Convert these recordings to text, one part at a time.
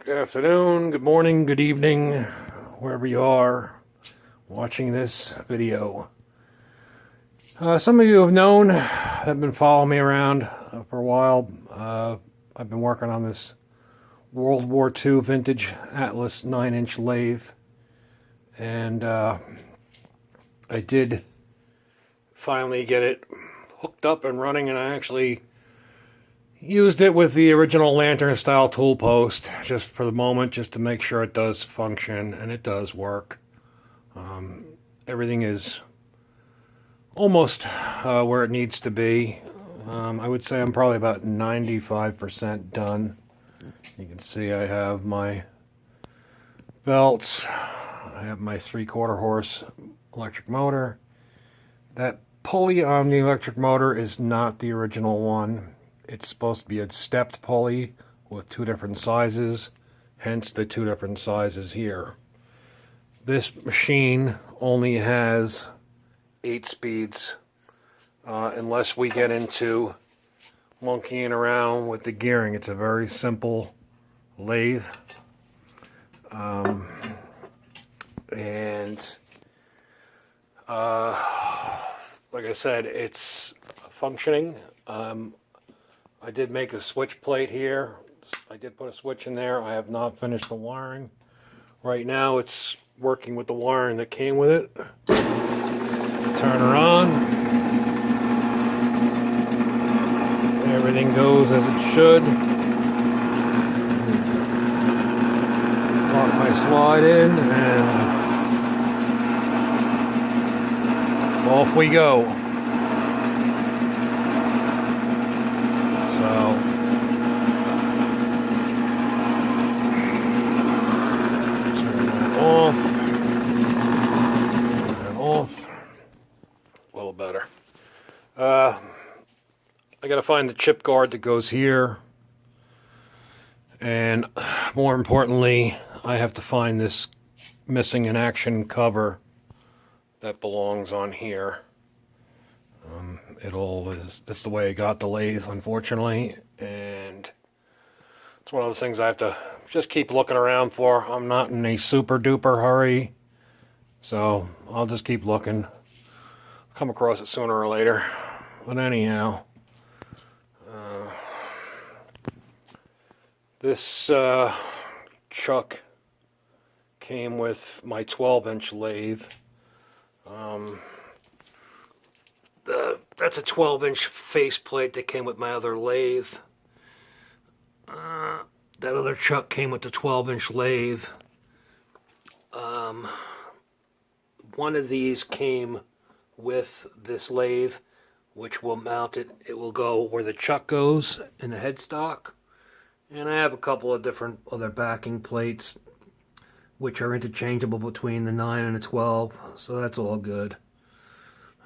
Good afternoon, good morning, good evening, wherever you are watching this video. Some of you have been following me around for a while. I've been working on this World War II vintage Atlas 9-inch lathe, and I did finally get it hooked up and running, and I actually used it with the original lantern style tool post just for the moment, just to make sure it does function, and it does work. Everything is almost where it needs to be. I would say I'm probably about 95% done. You can see I have my belts, I have my 3/4 horse electric motor. That pulley on the electric motor is not the original one. It's supposed to be a stepped pulley with two different sizes, hence the two different sizes here. This machine only has 8 speeds, unless we get into monkeying around with the gearing. It's a very simple lathe, and like I said, it's functioning. I did make a switch plate here. I did put a switch in there. I have not finished the wiring. Right now it's working with the wiring that came with it. Turn her on. Everything goes as it should. Lock my slide in and off we go. A little better. I gotta find the chip guard that goes here, and more importantly, I have to find this missing in action cover that belongs on here. That's the way I got the lathe, unfortunately, and it's one of those things I have to just keep looking around for. I'm not in a super duper hurry, so I'll just keep looking. Come across it sooner or later. But anyhow, this chuck came with my 12-inch lathe. That's a 12-inch faceplate that came with my other lathe. That other chuck came with the 12-inch lathe. One of these came with this lathe, which will mount it. It will go where the chuck goes in the headstock. And I have a couple of different other backing plates, which are interchangeable between the 9 and the 12, so that's all good.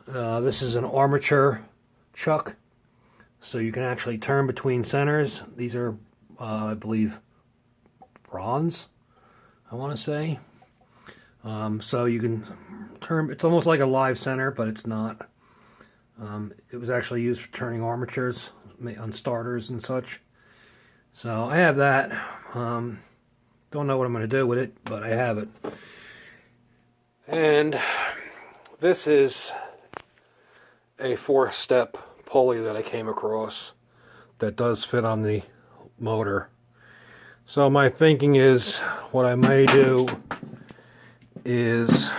This is an armature chuck, so you can actually turn between centers. These are, I believe, bronze, I want to say. So you can turn, it's almost like a live center, but it's not. It was actually used for turning armatures on starters and such. So I have that. Don't know what I'm going to do with it, but I have it. And this is a 4-step pulley that I came across that does fit on the motor. So my thinking is, what I may do is,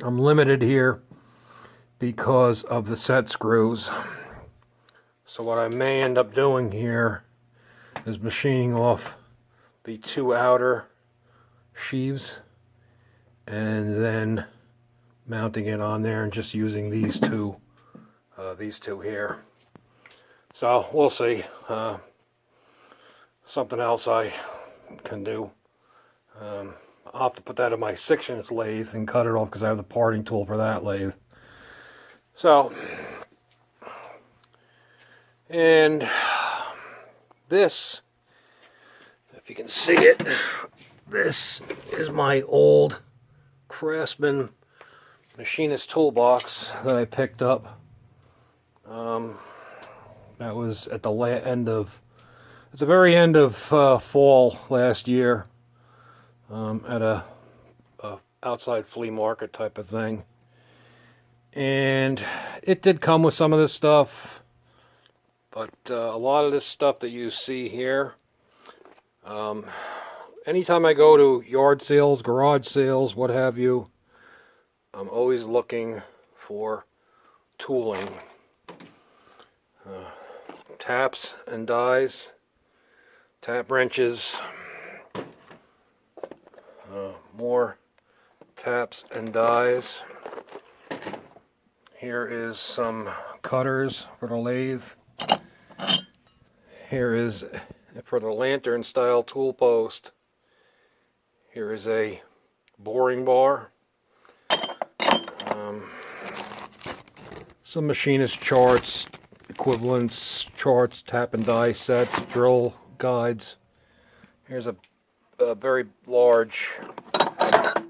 I'm limited here because of the set screws. So what I may end up doing here is machining off the 2 outer sheaves and then mounting it on there and just using these two here. So we'll see. Something else I can do. I'll have to put that in my 6-inch lathe and cut it off because I have the parting tool for that lathe. So, and this, if you can see it, this is my old Craftsman machinist toolbox that I picked up. That was at the end of at the very end of fall last year at a outside flea market type of thing. And it did come with some of this stuff, but a lot of this stuff that you see here, anytime I go to yard sales, garage sales, what have you, I'm always looking for tooling. Taps and dies, tap wrenches, more taps and dies. Here is some cutters for the lathe. Here is for the lantern style tool post. Here is a boring bar. Some machinist charts, equivalents, charts, tap and die sets, drill guides. Here's a very large, I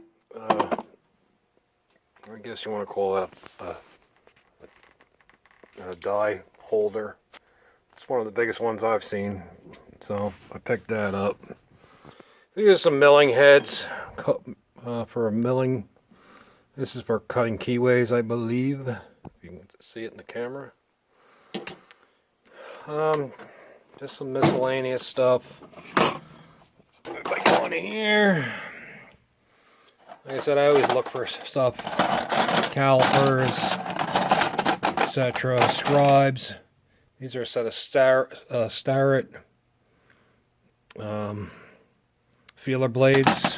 guess you want to call that a die holder. It's one of the biggest ones I've seen, so I picked that up. These are some milling heads for a milling. This is for cutting keyways, I believe. If you can see it in the camera. Just some miscellaneous stuff. If I go in here, like I said, I always look for stuff, calipers, etc., scribes. These are a set of Starrett feeler blades.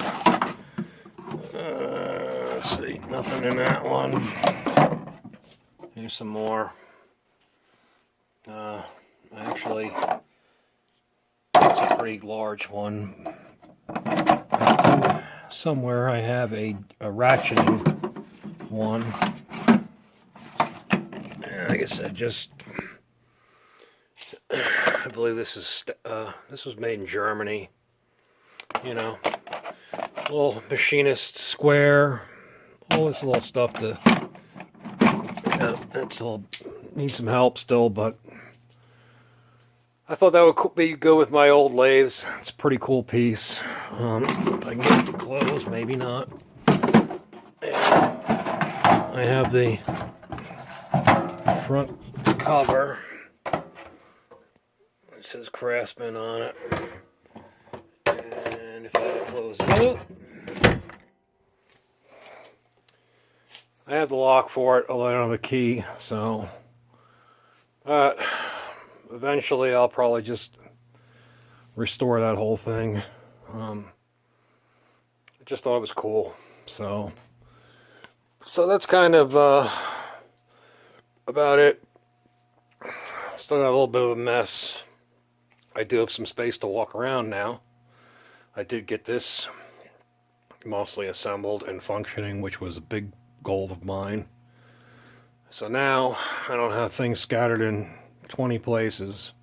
Let's see, nothing in that one. Here's some more. Actually, it's a pretty large one. Somewhere I have a ratcheting one. And like I said, I believe this was made in Germany. You know, little machinist square, all this little stuff to. It's all needs some help still, but I thought that would be good with my old lathes. It's a pretty cool piece. If I can get it closed, maybe not. I have the front cover. It says Craftsman on it. And if I close it, I have the lock for it, although I don't have a key, so eventually I'll probably just restore that whole thing. I just thought it was cool, so that's kind of about it. Still got a little bit of a mess. I do have some space to walk around now. I did get this mostly assembled and functioning, which was a big goal of mine. So now I don't have things scattered in 20 places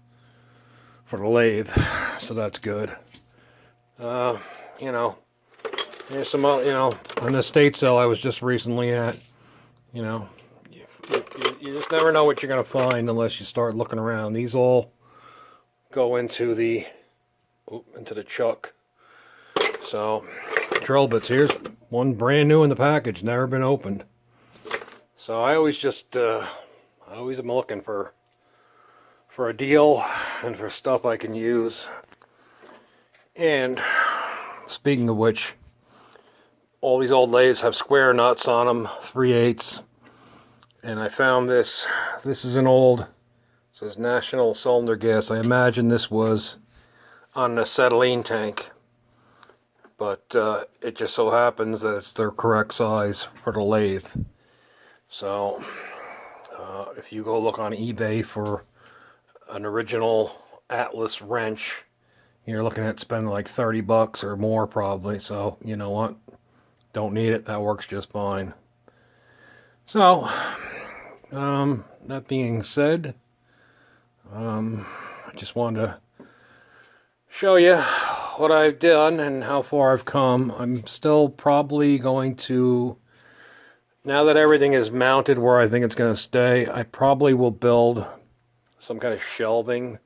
for the lathe, so that's good. You know, there's some, on the estate sale I was just recently at, you just never know what you're going to find unless you start looking around. These all go into the chuck. So, drill bits. Here's one brand new in the package, never been opened. So I always I always am looking for a deal and for stuff I can use. And speaking of which, all these old lathes have square nuts on them, 3/8. And I found this. This is an old, it says National Cylinder Gas. I imagine this was on an acetylene tank. But it just so happens that it's the correct size for the lathe. So if you go look on eBay for an original Atlas wrench, you're looking at spending like $30 or more probably. So you know what? Don't need it. That works just fine. So that being said, I just wanted to show you what I've done and how far I've come. I'm still probably going to, now that everything is mounted where I think it's going to stay, I probably will build some kind of shelving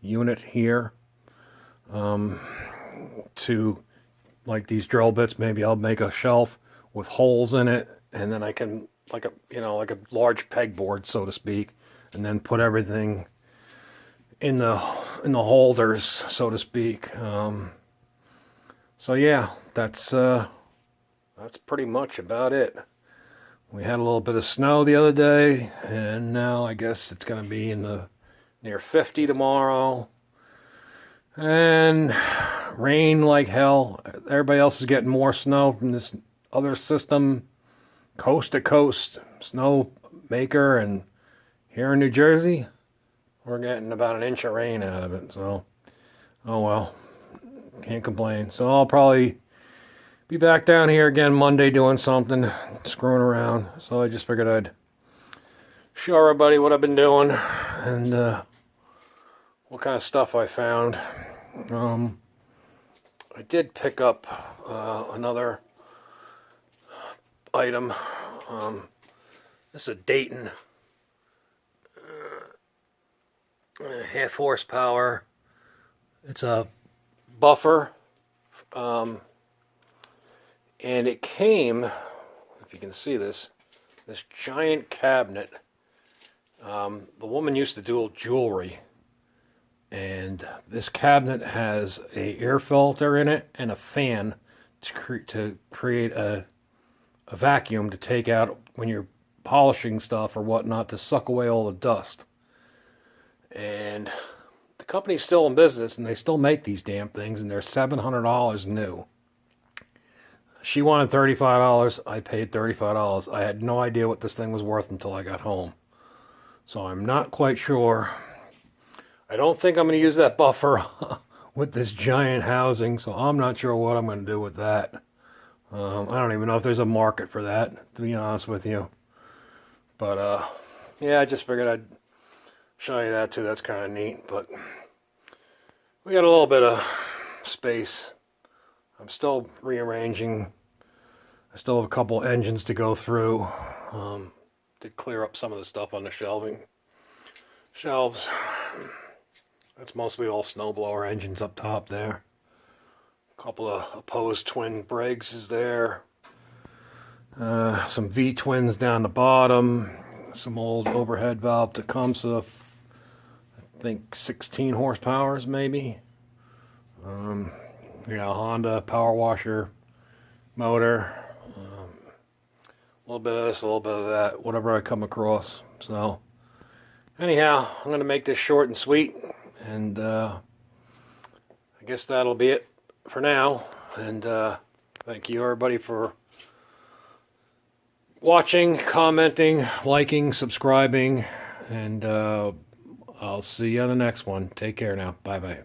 unit here to like these drill bits. Maybe I'll make a shelf with holes in it, and then I can like a large pegboard, so to speak, and then put everything in the holders, so to speak. So yeah, that's pretty much about it. We had a little bit of snow the other day, and now I guess it's going to be in the near 50 tomorrow. And rain like hell. Everybody else is getting more snow from this other system, coast to coast snow maker, and here in New Jersey, we're getting about an inch of rain out of it. So, oh well, can't complain. So I'll probably be back down here again Monday doing something, screwing around. So I just figured I'd show everybody what I've been doing and what kind of stuff I found. I did pick up another item. This is a Dayton half horsepower. It's a buffer. And it came, if you can see this giant cabinet. The woman used to do jewelry, and this cabinet has a air filter in it and a fan to create a vacuum to take out when you're polishing stuff or whatnot, to suck away all the dust. And the company's still in business, and they still make these damn things, and they're $700 new. She wanted $35. I paid $35. I had no idea what this thing was worth until I got home. So I'm not quite sure. I don't think I'm going to use that buffer with this giant housing, so I'm not sure what I'm going to do with that. I don't even know if there's a market for that, to be honest with you. But, yeah, I just figured I'd show you that too. That's kind of neat. But we got a little bit of space. I'm still rearranging. I still have a couple engines to go through to clear up some of the stuff on the shelves. That's mostly all snowblower engines up top there. A couple of opposed twin Briggs is there. Some V-twins down the bottom. Some old overhead valve Tecumseh. I think 16 horsepower maybe. Yeah, Honda power washer motor. A little bit of this, a little bit of that, whatever I come across. So, anyhow, I'm going to make this short and sweet. And I guess that'll be it for now. And thank you, everybody, for watching, commenting, liking, subscribing. And I'll see you on the next one. Take care now. Bye-bye.